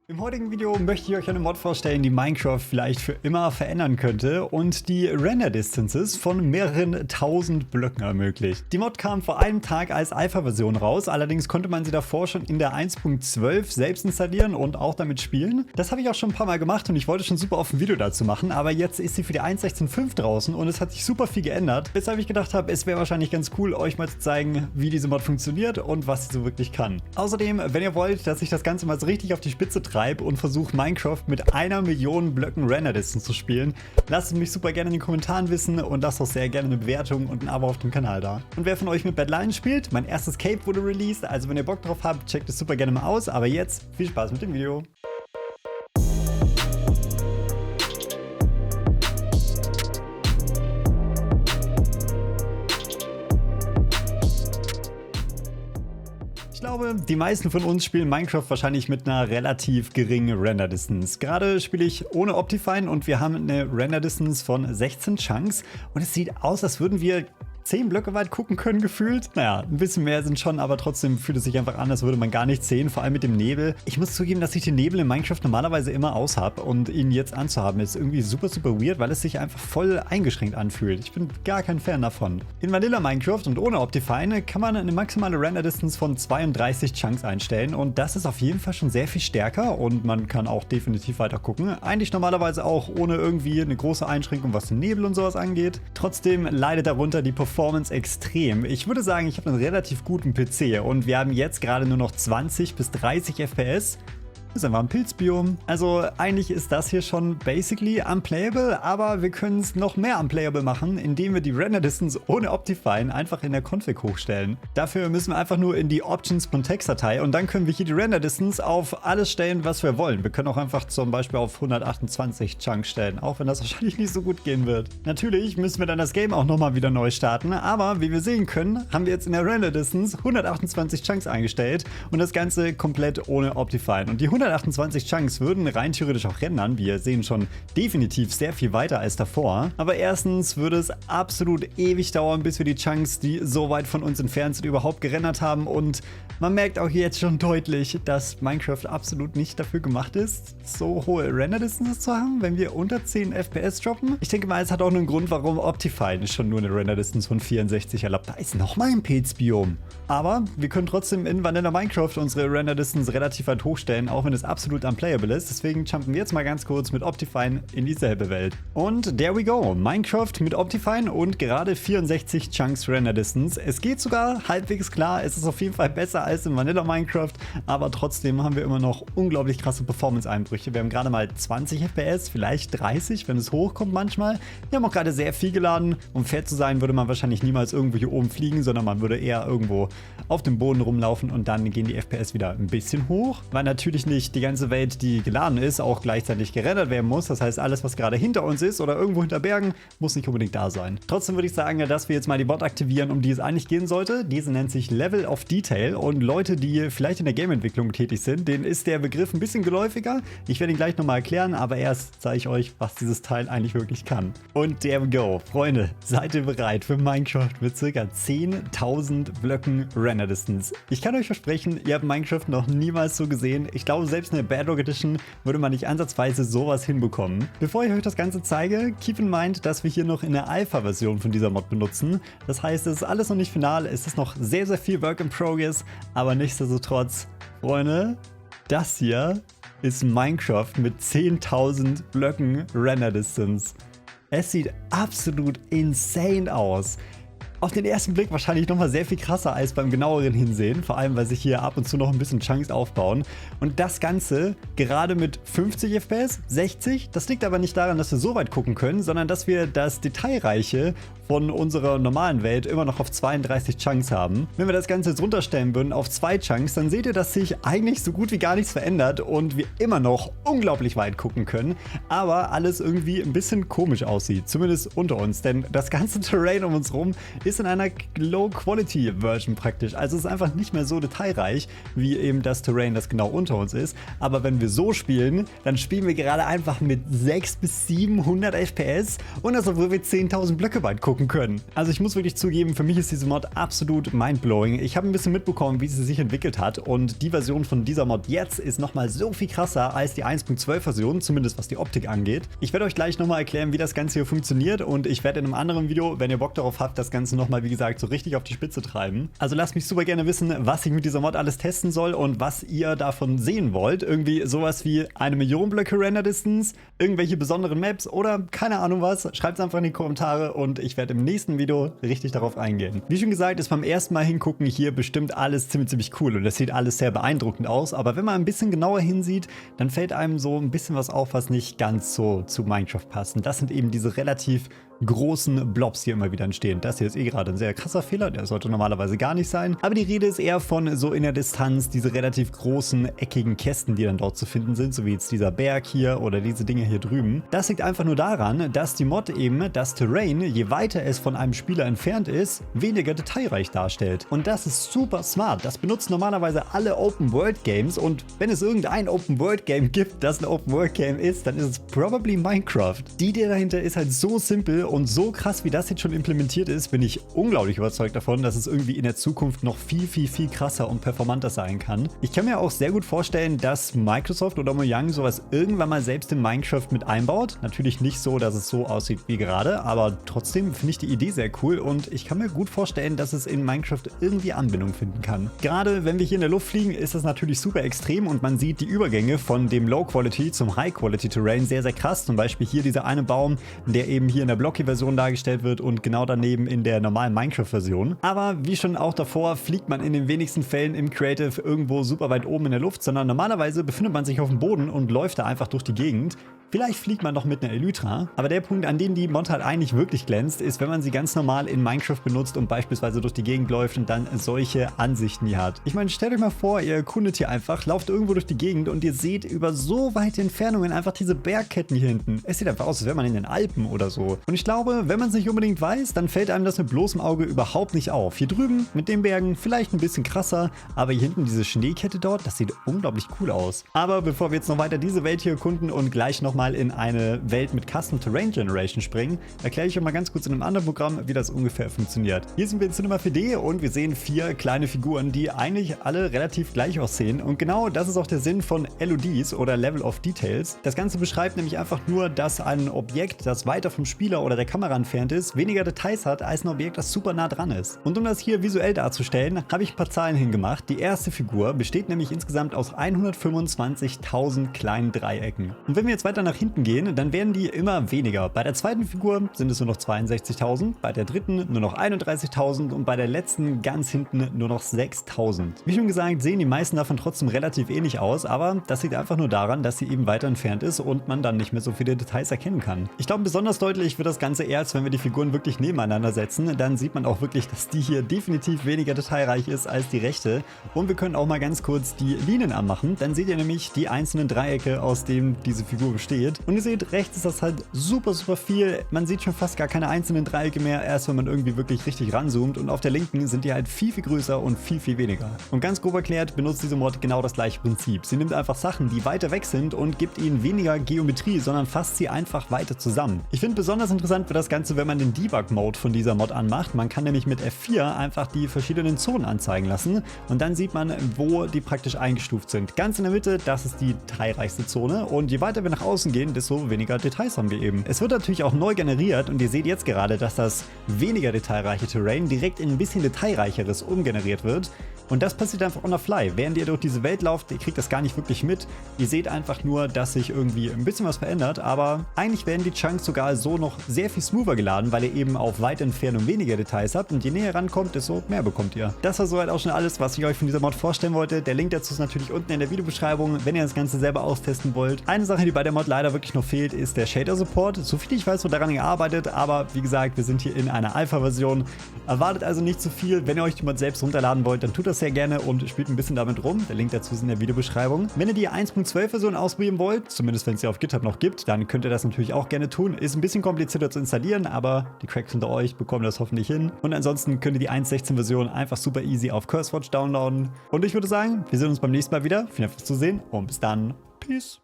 Im heutigen Video möchte ich euch eine Mod vorstellen, die Minecraft vielleicht für immer verändern könnte und die Render Distances von mehreren tausend Blöcken ermöglicht. Die Mod kam vor einem Tag als Alpha-Version raus, allerdings konnte man sie davor schon in der 1.12 selbst installieren und auch damit spielen. Das habe ich auch schon ein paar Mal gemacht und ich wollte schon super oft ein Video dazu machen, aber jetzt ist sie für die 1.16.5 draußen und es hat sich super viel geändert, weshalb ich gedacht habe, es wäre wahrscheinlich ganz cool, euch mal zu zeigen, wie diese Mod funktioniert und was sie so wirklich kann. Außerdem, wenn ihr wollt, dass ich das Ganze mal so richtig auf die Spitze treibe und versuche Minecraft mit 1 Million Blöcken Render Distance zu spielen, lasst es mich super gerne in den Kommentaren wissen und lasst auch sehr gerne eine Bewertung und ein Abo auf dem Kanal da. Und wer von euch mit Bad Lion spielt, mein erstes Cape wurde released, also wenn ihr Bock drauf habt, checkt es super gerne mal aus, aber jetzt viel Spaß mit dem Video. Ich glaube, die meisten von uns spielen Minecraft wahrscheinlich mit einer relativ geringen Render Distance. Gerade spiele ich ohne Optifine und wir haben eine Render Distance von 16 Chunks und es sieht aus, als würden wir 10 Blöcke weit gucken können gefühlt. Naja, ein bisschen mehr sind schon, aber trotzdem fühlt es sich einfach an, als würde man gar nichts sehen, vor allem mit dem Nebel. Ich muss zugeben, dass ich den Nebel in Minecraft normalerweise immer aus habe und ihn jetzt anzuhaben ist irgendwie super weird, weil es sich einfach voll eingeschränkt anfühlt. Ich bin gar kein Fan davon. In Vanilla Minecraft und ohne Optifine kann man eine maximale Render Distance von 32 Chunks einstellen und das ist auf jeden Fall schon sehr viel stärker und man kann auch definitiv weiter gucken. Eigentlich normalerweise auch ohne irgendwie eine große Einschränkung, was den Nebel und sowas angeht. Trotzdem leidet darunter die Performance extrem. Ich würde sagen, ich habe einen relativ guten PC und wir haben jetzt gerade nur noch 20 bis 30 FPS. Das ist einfach ein Pilzbiom. Also eigentlich ist das hier schon basically unplayable, aber wir können es noch mehr unplayable machen, indem wir die Render Distance ohne Optifine einfach in der Config hochstellen. Dafür müssen wir einfach nur in die Options von Textdatei und dann können wir hier die Render Distance auf alles stellen, was wir wollen. Wir können auch einfach zum Beispiel auf 128 Chunks stellen, auch wenn das wahrscheinlich nicht so gut gehen wird. Natürlich müssen wir dann das Game auch nochmal wieder neu starten, aber wie wir sehen können, haben wir jetzt in der Render Distance 128 Chunks eingestellt und das Ganze komplett ohne Optifine. Und die 128 Chunks würden rein theoretisch auch rendern. Wir sehen schon definitiv sehr viel weiter als davor. Aber erstens würde es absolut ewig dauern, bis wir die Chunks, die so weit von uns entfernt sind, überhaupt gerendert haben. Und man merkt auch jetzt schon deutlich, dass Minecraft absolut nicht dafür gemacht ist, so hohe Render-Distances zu haben, wenn wir unter 10 FPS droppen. Ich denke mal, es hat auch einen Grund, warum Optifine schon nur eine Render-Distance von 64 erlaubt. Da ist nochmal ein Pilzbiom. Aber wir können trotzdem in Vanilla Minecraft unsere Render-Distance relativ weit hochstellen, auch wenn es absolut unplayable ist. Deswegen jumpen wir jetzt mal ganz kurz mit Optifine in dieselbe Welt. Und there we go. Minecraft mit Optifine und gerade 64 Chunks Render Distance. Es geht sogar halbwegs klar. Es ist auf jeden Fall besser als in Vanilla Minecraft, aber trotzdem haben wir immer noch unglaublich krasse Performance-Einbrüche. Wir haben gerade mal 20 FPS, vielleicht 30, wenn es hochkommt manchmal. Wir haben auch gerade sehr viel geladen. Um fair zu sein, würde man wahrscheinlich niemals irgendwo hier oben fliegen, sondern man würde eher irgendwo auf dem Boden rumlaufen und dann gehen die FPS wieder ein bisschen hoch, weil natürlich nicht die ganze Welt, die geladen ist, auch gleichzeitig gerendert werden muss. Das heißt, alles, was gerade hinter uns ist oder irgendwo hinter Bergen, muss nicht unbedingt da sein. Trotzdem würde ich sagen, dass wir jetzt mal die Bot aktivieren, um die es eigentlich gehen sollte. Diese nennt sich Level of Detail und Leute, die vielleicht in der Game-Entwicklung tätig sind, denen ist der Begriff ein bisschen geläufiger. Ich werde ihn gleich nochmal erklären, aber erst zeige ich euch, was dieses Teil eigentlich wirklich kann. Und there we go. Freunde, seid ihr bereit für Minecraft mit ca. 10.000 Blöcken Render Distance? Ich kann euch versprechen, ihr habt Minecraft noch niemals so gesehen. Ich glaube, selbst eine Bedrock Edition würde man nicht ansatzweise sowas hinbekommen. Bevor ich euch das Ganze zeige, keep in mind, dass wir hier noch in der Alpha-Version von dieser Mod benutzen. Das heißt, es ist alles noch nicht final, es ist noch sehr viel Work in Progress, aber nichtsdestotrotz, Freunde, das hier ist Minecraft mit 10.000 Blöcken Render Distance. Es sieht absolut insane aus. Auf den ersten Blick wahrscheinlich nochmal sehr viel krasser als beim genaueren Hinsehen, vor allem weil sich hier ab und zu noch ein bisschen Chunks aufbauen. Und das Ganze gerade mit 50 FPS, 60, das liegt aber nicht daran, dass wir so weit gucken können, sondern dass wir das Detailreiche von unserer normalen Welt immer noch auf 32 Chunks haben. Wenn wir das Ganze jetzt runterstellen würden auf 2 Chunks, dann seht ihr, dass sich eigentlich so gut wie gar nichts verändert und wir immer noch unglaublich weit gucken können, aber alles irgendwie ein bisschen komisch aussieht, zumindest unter uns, denn das ganze Terrain um uns rum ist ist in einer Low-Quality-Version praktisch. Also es ist einfach nicht mehr so detailreich, wie eben das Terrain, das genau unter uns ist. Aber wenn wir so spielen, dann spielen wir gerade einfach mit 600 bis 700 FPS und das, obwohl wir 10.000 Blöcke weit gucken können. Also ich muss wirklich zugeben, für mich ist diese Mod absolut mindblowing. Ich habe ein bisschen mitbekommen, wie sie sich entwickelt hat und die Version von dieser Mod jetzt ist nochmal so viel krasser als die 1.12 Version, zumindest was die Optik angeht. Ich werde euch gleich nochmal erklären, wie das Ganze hier funktioniert und ich werde in einem anderen Video, wenn ihr Bock darauf habt, das Ganze nochmal, wie gesagt, so richtig auf die Spitze treiben. Also lasst mich super gerne wissen, was ich mit dieser Mod alles testen soll und was ihr davon sehen wollt. Irgendwie sowas wie 1 Million Blöcke Render Distance, irgendwelche besonderen Maps oder keine Ahnung was. Schreibt es einfach in die Kommentare und ich werde im nächsten Video richtig darauf eingehen. Wie schon gesagt, ist beim ersten Mal hingucken hier bestimmt alles ziemlich cool und das sieht alles sehr beeindruckend aus, aber wenn man ein bisschen genauer hinsieht, dann fällt einem so ein bisschen was auf, was nicht ganz so zu Minecraft passt. Und das sind eben diese relativ großen Blobs, die immer wieder entstehen. Das hier ist eh gerade ein sehr krasser Fehler, der sollte normalerweise gar nicht sein. Aber die Rede ist eher von so in der Distanz diese relativ großen, eckigen Kästen, die dann dort zu finden sind, so wie jetzt dieser Berg hier oder diese Dinge hier drüben. Das liegt einfach nur daran, dass die Mod eben das Terrain, je weiter es von einem Spieler entfernt ist, weniger detailreich darstellt. Und das ist super smart. Das benutzen normalerweise alle Open-World-Games und wenn es irgendein Open-World-Game gibt, das ein Open-World-Game ist, dann ist es probably Minecraft. Die Idee dahinter ist halt so simpel und so krass, wie das jetzt schon implementiert ist, bin ich unglaublich überzeugt davon, dass es irgendwie in der Zukunft noch viel krasser und performanter sein kann. Ich kann mir auch sehr gut vorstellen, dass Microsoft oder Mojang sowas irgendwann mal selbst in Minecraft mit einbaut. Natürlich nicht so, dass es so aussieht wie gerade, aber trotzdem finde ich die Idee sehr cool und ich kann mir gut vorstellen, dass es in Minecraft irgendwie Anbindung finden kann. Gerade wenn wir hier in der Luft fliegen, ist das natürlich super extrem und man sieht die Übergänge von dem Low-Quality zum High-Quality-Terrain sehr krass. Zum Beispiel hier dieser eine Baum, der eben hier in der Blocky-Version dargestellt wird und genau daneben in der normalen Minecraft-Version. Aber wie schon auch davor, fliegt man in den wenigsten Fällen im Creative irgendwo super weit oben in der Luft, sondern normalerweise befindet man sich auf dem Boden und läuft da einfach durch die Gegend. Vielleicht fliegt man noch mit einer Elytra, aber der Punkt, an dem die Mod halt eigentlich wirklich glänzt, ist, wenn man sie ganz normal in Minecraft benutzt und beispielsweise durch die Gegend läuft und dann solche Ansichten hier hat. Ich meine, stellt euch mal vor, ihr erkundet hier einfach, lauft irgendwo durch die Gegend und ihr seht über so weite Entfernungen einfach diese Bergketten hier hinten. Es sieht einfach aus, als wäre man in den Alpen oder so. Und ich glaube, wenn man es nicht unbedingt weiß, dann fällt einem das mit bloßem Auge überhaupt nicht auf. Hier drüben mit den Bergen vielleicht ein bisschen krasser, aber hier hinten diese Schneekette dort, das sieht unglaublich cool aus. Aber bevor wir jetzt noch weiter diese Welt hier erkunden und gleich nochmal in eine Welt mit Custom Terrain Generation springen, erkläre ich euch mal ganz kurz in einem anderen Programm, wie das ungefähr funktioniert. Hier sind wir in Cinema 4D und wir sehen 4 kleine Figuren, die eigentlich alle relativ gleich aussehen. Und genau das ist auch der Sinn von LODs oder Level of Details. Das Ganze beschreibt nämlich einfach nur, dass ein Objekt, das weiter vom Spieler oder der Kamera entfernt ist, weniger Details hat als ein Objekt, das super nah dran ist. Und um das hier visuell darzustellen, habe ich ein paar Zahlen hingemacht. Die erste Figur besteht nämlich insgesamt aus 125.000 kleinen Dreiecken. Und wenn wir jetzt weiter nach hinten gehen, dann werden die immer weniger. Bei der zweiten Figur sind es nur noch 62.000, bei der dritten nur noch 31.000 und bei der letzten ganz hinten nur noch 6.000. Wie schon gesagt, sehen die meisten davon trotzdem relativ ähnlich aus, aber das liegt einfach nur daran, dass sie eben weiter entfernt ist und man dann nicht mehr so viele Details erkennen kann. Ich glaube, besonders deutlich wird das Ganze erst, wenn wir die Figuren wirklich nebeneinander setzen. Dann sieht man auch wirklich, dass die hier definitiv weniger detailreich ist als die rechte. Und wir können auch mal ganz kurz die Linien anmachen. Dann seht ihr nämlich die einzelnen Dreiecke, aus denen diese Figur besteht. Und ihr seht, rechts ist das halt super viel. Man sieht schon fast gar keine einzelnen Dreiecke mehr, erst wenn man irgendwie wirklich richtig ranzoomt. Und auf der linken sind die halt viel größer und viel weniger. Und ganz grob erklärt benutzt diese Mod genau das gleiche Prinzip. Sie nimmt einfach Sachen, die weiter weg sind und gibt ihnen weniger Geometrie, sondern fasst sie einfach weiter zusammen. Ich finde besonders interessant wird das Ganze, wenn man den Debug-Mode von dieser Mod anmacht. Man kann nämlich mit F4 einfach die verschiedenen Zonen anzeigen lassen und dann sieht man, wo die praktisch eingestuft sind. Ganz in der Mitte, das ist die detailreichste Zone und je weiter wir nach außen gehen, desto weniger Details haben wir eben. Es wird natürlich auch neu generiert und ihr seht jetzt gerade, dass das weniger detailreiche Terrain direkt in ein bisschen detailreicheres umgeneriert wird. Und das passiert einfach on the fly. Während ihr durch diese Welt lauft, ihr kriegt das gar nicht wirklich mit. Ihr seht einfach nur, dass sich irgendwie ein bisschen was verändert, aber eigentlich werden die Chunks sogar so noch sehr viel smoother geladen, weil ihr eben auf weite Entfernung weniger Details habt und je näher rankommt, desto mehr bekommt ihr. Das war soweit auch schon alles, was ich euch von dieser Mod vorstellen wollte. Der Link dazu ist natürlich unten in der Videobeschreibung, wenn ihr das Ganze selber austesten wollt. Eine Sache, die bei der Mod leider wirklich noch fehlt, ist der Shader-Support. Soviel ich weiß, wird daran gearbeitet, aber wie gesagt, wir sind hier in einer Alpha-Version. Erwartet also nicht zu viel. Wenn ihr euch die Mod selbst runterladen wollt, dann tut das das sehr gerne und spielt ein bisschen damit rum. Der Link dazu ist in der Videobeschreibung. Wenn ihr die 1.12 Version ausprobieren wollt, zumindest wenn es sie auf GitHub noch gibt, dann könnt ihr das natürlich auch gerne tun. Ist ein bisschen komplizierter zu installieren, aber die Cracks unter euch bekommen das hoffentlich hin. Und ansonsten könnt ihr die 1.16 Version einfach super easy auf CurseForge downloaden. Und ich würde sagen, wir sehen uns beim nächsten Mal wieder. Vielen Dank fürs Zusehen und bis dann. Peace.